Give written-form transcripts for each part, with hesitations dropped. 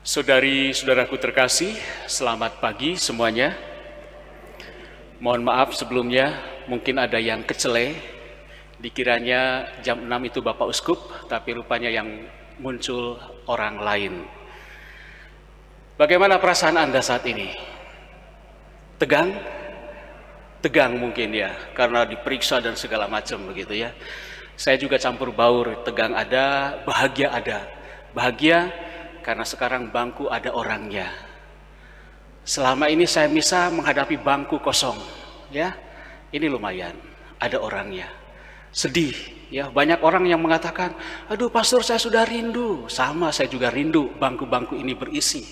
Saudari-saudaraku terkasih, selamat pagi semuanya. Mohon maaf sebelumnya, mungkin ada yang kecele, dikiranya jam 6 itu Bapak Uskup, tapi rupanya yang muncul orang lain. Bagaimana perasaan Anda saat ini? Tegang? Tegang mungkin ya, karena diperiksa dan segala macam begitu ya. Saya juga campur baur, tegang ada, bahagia ada. Bahagia karena sekarang bangku ada orangnya. Selama ini saya bisa menghadapi bangku kosong, ya. Ini lumayan, ada orangnya. Sedih, ya. Banyak orang yang mengatakan, aduh pastor saya sudah rindu. Sama, saya juga rindu bangku-bangku ini berisi.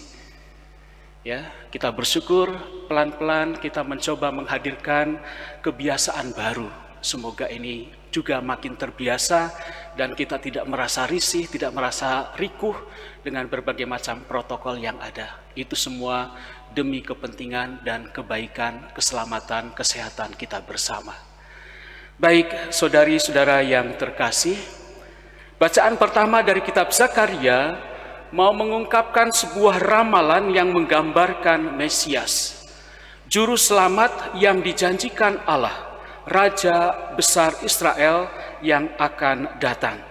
Ya, kita bersyukur pelan-pelan kita mencoba menghadirkan kebiasaan baru. Semoga ini juga makin terbiasa dan kita tidak merasa risih, tidak merasa rikuh dengan berbagai macam protokol yang ada. Itu semua demi kepentingan dan kebaikan, keselamatan, kesehatan kita bersama. Baik, saudari-saudara yang terkasih, bacaan pertama dari kitab Zakaria mau mengungkapkan sebuah ramalan yang menggambarkan Mesias, juru selamat yang dijanjikan Allah, Raja besar Israel yang akan datang.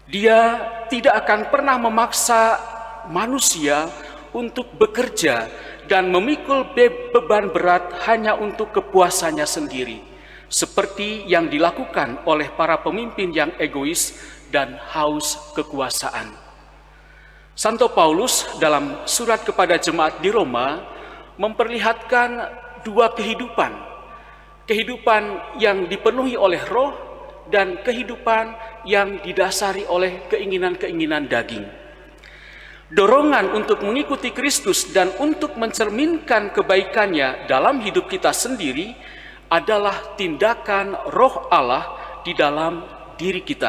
Dia tidak akan pernah memaksa manusia untuk bekerja dan memikul beban berat hanya untuk kepuasannya sendiri, seperti yang dilakukan oleh para pemimpin yang egois dan haus kekuasaan. Santo Paulus dalam surat kepada jemaat di Roma memperlihatkan dua kehidupan. Kehidupan yang dipenuhi oleh roh dan kehidupan yang didasari oleh keinginan-keinginan daging. Dorongan untuk mengikuti Kristus dan untuk mencerminkan kebaikannya dalam hidup kita sendiri adalah tindakan roh Allah di dalam diri kita.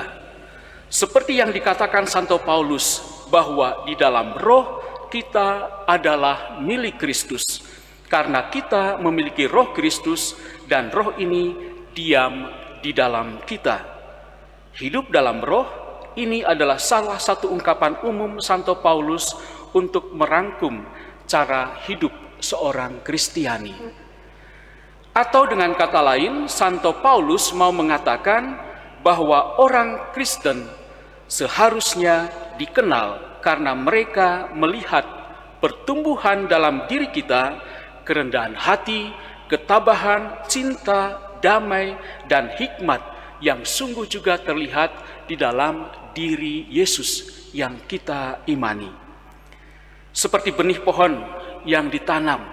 Seperti yang dikatakan Santo Paulus bahwa di dalam roh kita adalah milik Kristus. Karena kita memiliki roh Kristus dan roh ini diam di dalam kita. Hidup dalam roh ini adalah salah satu ungkapan umum Santo Paulus untuk merangkum cara hidup seorang Kristiani. Atau dengan kata lain, Santo Paulus mau mengatakan bahwa orang Kristen seharusnya dikenal karena mereka melihat pertumbuhan dalam diri kita, kerendahan hati, ketabahan, cinta, damai, dan hikmat yang sungguh juga terlihat di dalam diri Yesus yang kita imani. Seperti benih pohon yang ditanam,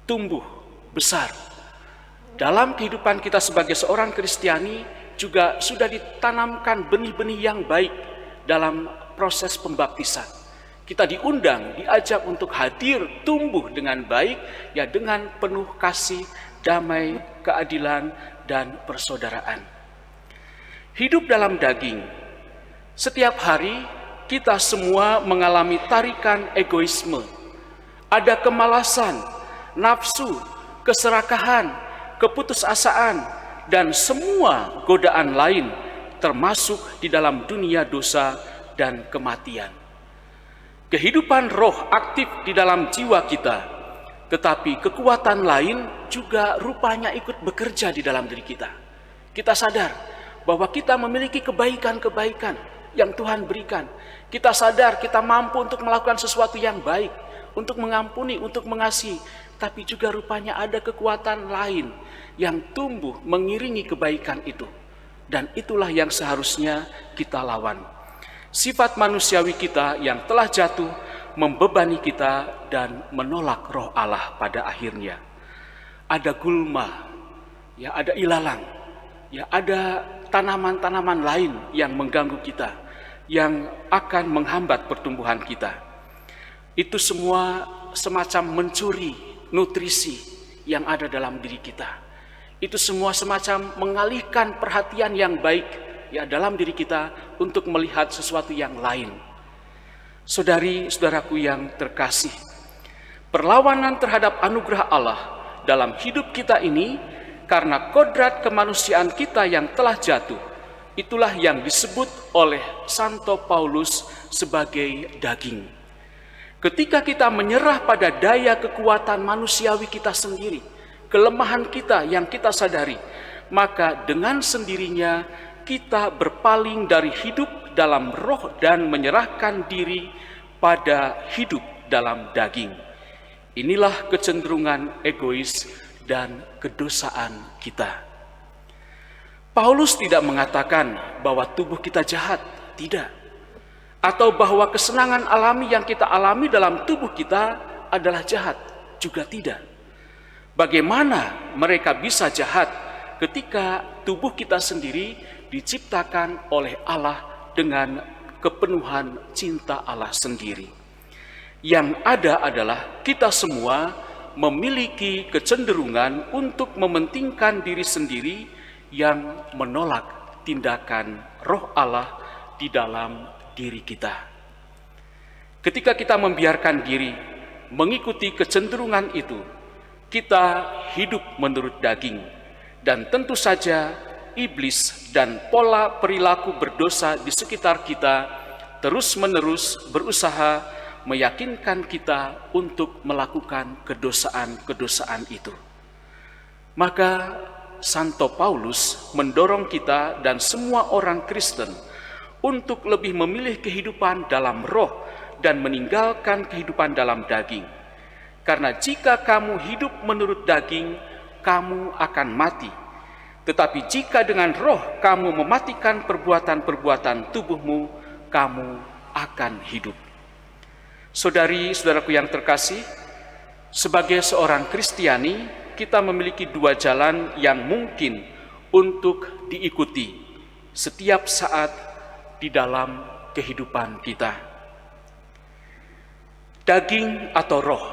tumbuh, besar. Dalam kehidupan kita sebagai seorang Kristiani juga sudah ditanamkan benih-benih yang baik dalam proses pembaptisan. Kita diundang, diajak untuk hadir, tumbuh dengan baik, ya dengan penuh kasih, damai, keadilan, dan persaudaraan. Hidup dalam daging. Setiap hari kita semua mengalami tarikan egoisme. Ada kemalasan, nafsu, keserakahan, keputusasaan, dan semua godaan lain termasuk di dalam dunia dosa dan kematian. Kehidupan roh aktif di dalam jiwa kita, tetapi kekuatan lain juga rupanya ikut bekerja di dalam diri kita. Kita sadar bahwa kita memiliki kebaikan-kebaikan yang Tuhan berikan. Kita sadar kita mampu untuk melakukan sesuatu yang baik, untuk mengampuni, untuk mengasihi. Tapi juga rupanya ada kekuatan lain yang tumbuh mengiringi kebaikan itu. Dan itulah yang seharusnya kita lawan. Sifat manusiawi kita yang telah jatuh membebani kita dan menolak roh Allah pada akhirnya. Ada gulma, ya ada ilalang, ya ada tanaman-tanaman lain yang mengganggu kita, yang akan menghambat pertumbuhan kita. Itu semua semacam mencuri nutrisi yang ada dalam diri kita. Itu semua semacam mengalihkan perhatian yang baik ya dalam diri kita untuk melihat sesuatu yang lain. Saudari-saudaraku yang terkasih, perlawanan terhadap anugerah Allah dalam hidup kita ini karena kodrat kemanusiaan kita yang telah jatuh, itulah yang disebut oleh Santo Paulus sebagai daging. Ketika kita menyerah pada daya kekuatan manusiawi kita sendiri, kelemahan kita yang kita sadari, maka dengan sendirinya kita berpaling dari hidup dalam roh dan menyerahkan diri pada hidup dalam daging. Inilah kecenderungan egois dan kedosaan kita. Paulus tidak mengatakan bahwa tubuh kita jahat, tidak. Atau bahwa kesenangan alami yang kita alami dalam tubuh kita adalah jahat, juga tidak. Bagaimana mereka bisa jahat ketika tubuh kita sendiri diciptakan oleh Allah dengan kepenuhan cinta Allah sendiri? Yang ada adalah kita semua memiliki kecenderungan untuk mementingkan diri sendiri yang menolak tindakan roh Allah di dalam diri kita. Ketika kita membiarkan diri mengikuti kecenderungan itu, kita hidup menurut daging, dan tentu saja iblis dan pola perilaku berdosa di sekitar kita terus-menerus berusaha meyakinkan kita untuk melakukan kedosaan-kedosaan itu. Maka Santo Paulus mendorong kita dan semua orang Kristen untuk lebih memilih kehidupan dalam roh dan meninggalkan kehidupan dalam daging. Karena jika kamu hidup menurut daging, kamu akan mati. Tetapi jika dengan roh kamu mematikan perbuatan-perbuatan tubuhmu, kamu akan hidup. Saudari-saudaraku yang terkasih, sebagai seorang Kristiani, kita memiliki dua jalan yang mungkin untuk diikuti setiap saat di dalam kehidupan kita. Daging atau roh,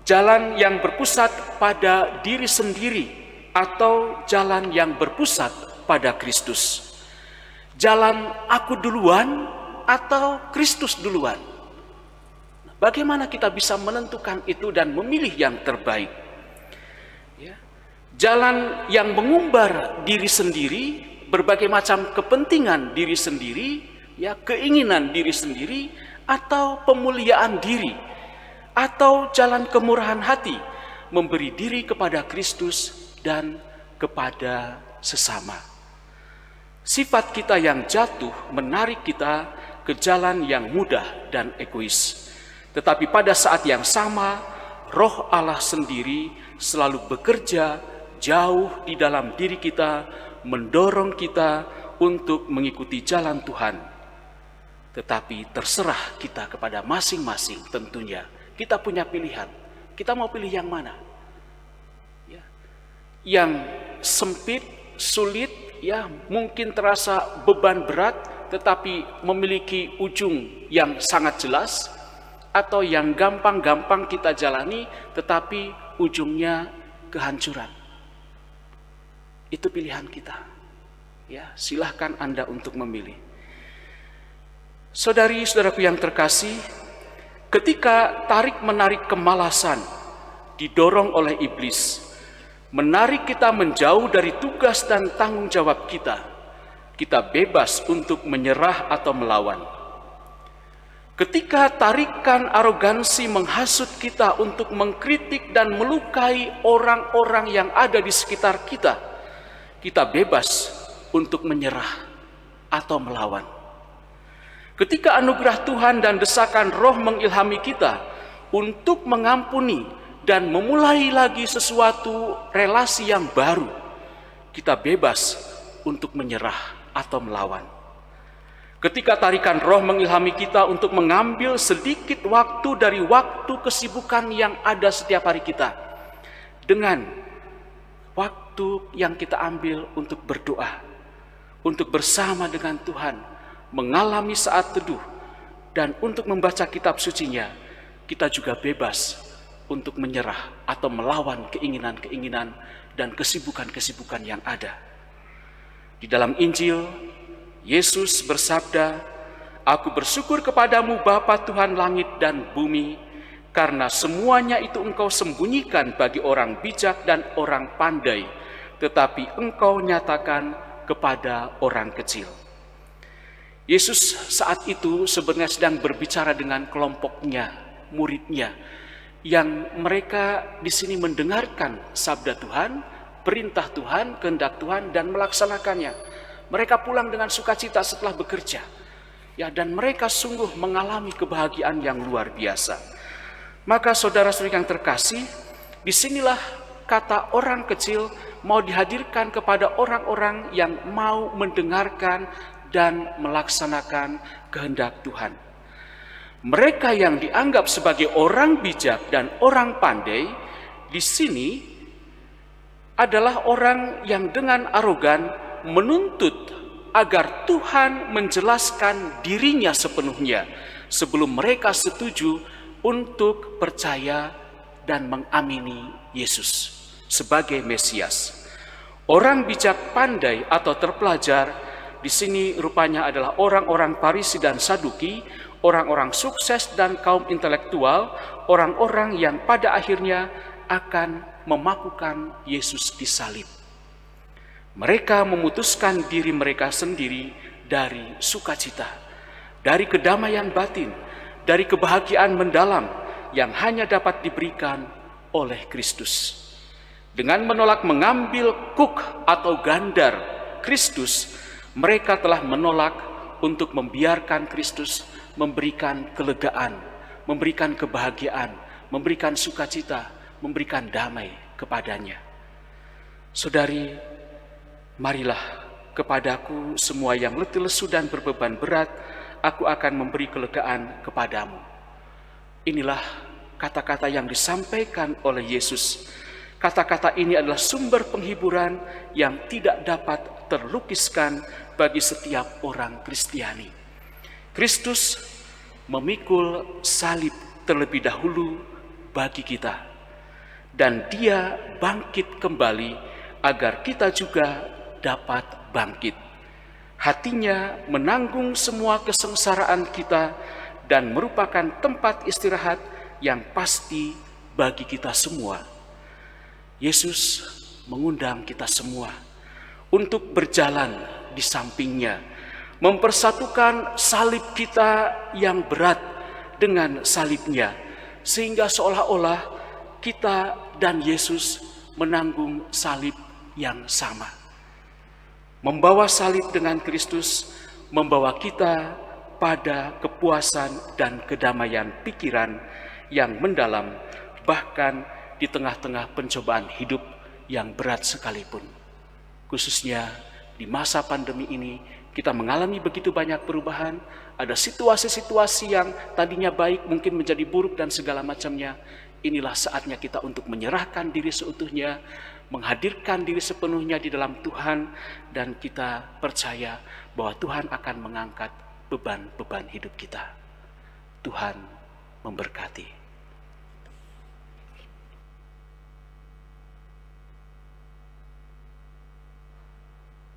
jalan yang berpusat pada diri sendiri atau jalan yang berpusat pada Kristus. Jalan aku duluan atau Kristus duluan. Bagaimana kita bisa menentukan itu dan memilih yang terbaik? Ya. Jalan yang mengumbar diri sendiri, berbagai macam kepentingan diri sendiri, ya, keinginan diri sendiri, atau pemuliaan diri, atau jalan kemurahan hati, memberi diri kepada Kristus dan kepada sesama. Sifat kita yang jatuh menarik kita ke jalan yang mudah dan egois. Tetapi pada saat yang sama, roh Allah sendiri selalu bekerja jauh di dalam diri kita, mendorong kita untuk mengikuti jalan Tuhan. Tetapi terserah kita kepada masing-masing tentunya. Kita punya pilihan. Kita mau pilih yang mana? Ya. Yang sempit, sulit, ya mungkin terasa beban berat, tetapi memiliki ujung yang sangat jelas, atau yang gampang-gampang kita jalani, tetapi ujungnya kehancuran. Itu pilihan kita. Ya, silahkan Anda untuk memilih. Saudari-saudaraku yang terkasih, ketika tarik-menarik kemalasan didorong oleh iblis, menarik kita menjauh dari tugas dan tanggung jawab kita, kita bebas untuk menyerah atau melawan. Ketika tarikan arogansi menghasut kita untuk mengkritik dan melukai orang-orang yang ada di sekitar kita, kita bebas untuk menyerah atau melawan. Ketika anugerah Tuhan dan desakan roh mengilhami kita untuk mengampuni dan memulai lagi sesuatu relasi yang baru, kita bebas untuk menyerah atau melawan. Ketika tarikan roh mengilhami kita untuk mengambil sedikit waktu dari waktu kesibukan yang ada setiap hari kita, dengan waktu yang kita ambil untuk berdoa, untuk bersama dengan Tuhan, mengalami saat teduh, dan untuk membaca kitab sucinya, kita juga bebas untuk menyerah atau melawan keinginan-keinginan dan kesibukan-kesibukan yang ada. Di dalam Injil, Yesus bersabda, "Aku bersyukur kepadamu Bapa Tuhan langit dan bumi, karena semuanya itu Engkau sembunyikan bagi orang bijak dan orang pandai, tetapi Engkau nyatakan kepada orang kecil." Yesus saat itu sebenarnya sedang berbicara dengan kelompoknya, muridnya, yang mereka di sini mendengarkan sabda Tuhan, perintah Tuhan, kehendak Tuhan, dan melaksanakannya. Mereka pulang dengan sukacita setelah bekerja, ya, dan mereka sungguh mengalami kebahagiaan yang luar biasa. Maka saudara-saudara yang terkasih, disinilah kata orang kecil mau dihadirkan kepada orang-orang yang mau mendengarkan dan melaksanakan kehendak Tuhan. Mereka yang dianggap sebagai orang bijak dan orang pandai di sini adalah orang yang dengan arogan menuntut agar Tuhan menjelaskan dirinya sepenuhnya sebelum mereka setuju untuk percaya dan mengamini Yesus sebagai Mesias. Orang bijak pandai atau terpelajar di sini rupanya adalah orang-orang Farisi dan Saduki, orang-orang sukses dan kaum intelektual, orang-orang yang pada akhirnya akan memakukan Yesus disalib. Mereka memutuskan diri mereka sendiri dari sukacita, dari kedamaian batin, dari kebahagiaan mendalam yang hanya dapat diberikan oleh Kristus. Dengan menolak mengambil kuk atau gandar Kristus, mereka telah menolak untuk membiarkan Kristus memberikan kelegaan, memberikan kebahagiaan, memberikan sukacita, memberikan damai kepadanya. Saudari, marilah kepadaku semua yang letih lesu dan berbeban berat, aku akan memberi kelegaan kepadamu. Inilah kata-kata yang disampaikan oleh Yesus. Kata-kata ini adalah sumber penghiburan yang tidak dapat terlukiskan bagi setiap orang Kristiani. Kristus memikul salib terlebih dahulu bagi kita, dan Dia bangkit kembali agar kita juga dapat bangkit. Hatinya menanggung semua kesengsaraan kita dan merupakan tempat istirahat yang pasti bagi kita semua. Yesus mengundang kita semua untuk berjalan di sampingnya, mempersatukan salib kita yang berat dengan salibnya, sehingga seolah-olah kita dan Yesus menanggung salib yang sama. Membawa salib dengan Kristus membawa kita pada kepuasan dan kedamaian pikiran yang mendalam, bahkan di tengah-tengah pencobaan hidup yang berat sekalipun. Khususnya di masa pandemi ini, kita mengalami begitu banyak perubahan. Ada situasi-situasi yang tadinya baik mungkin menjadi buruk dan segala macamnya. Inilah saatnya kita untuk menyerahkan diri seutuhnya, menghadirkan diri sepenuhnya di dalam Tuhan, dan kita percaya bahwa Tuhan akan mengangkat beban-beban hidup kita. Tuhan memberkati.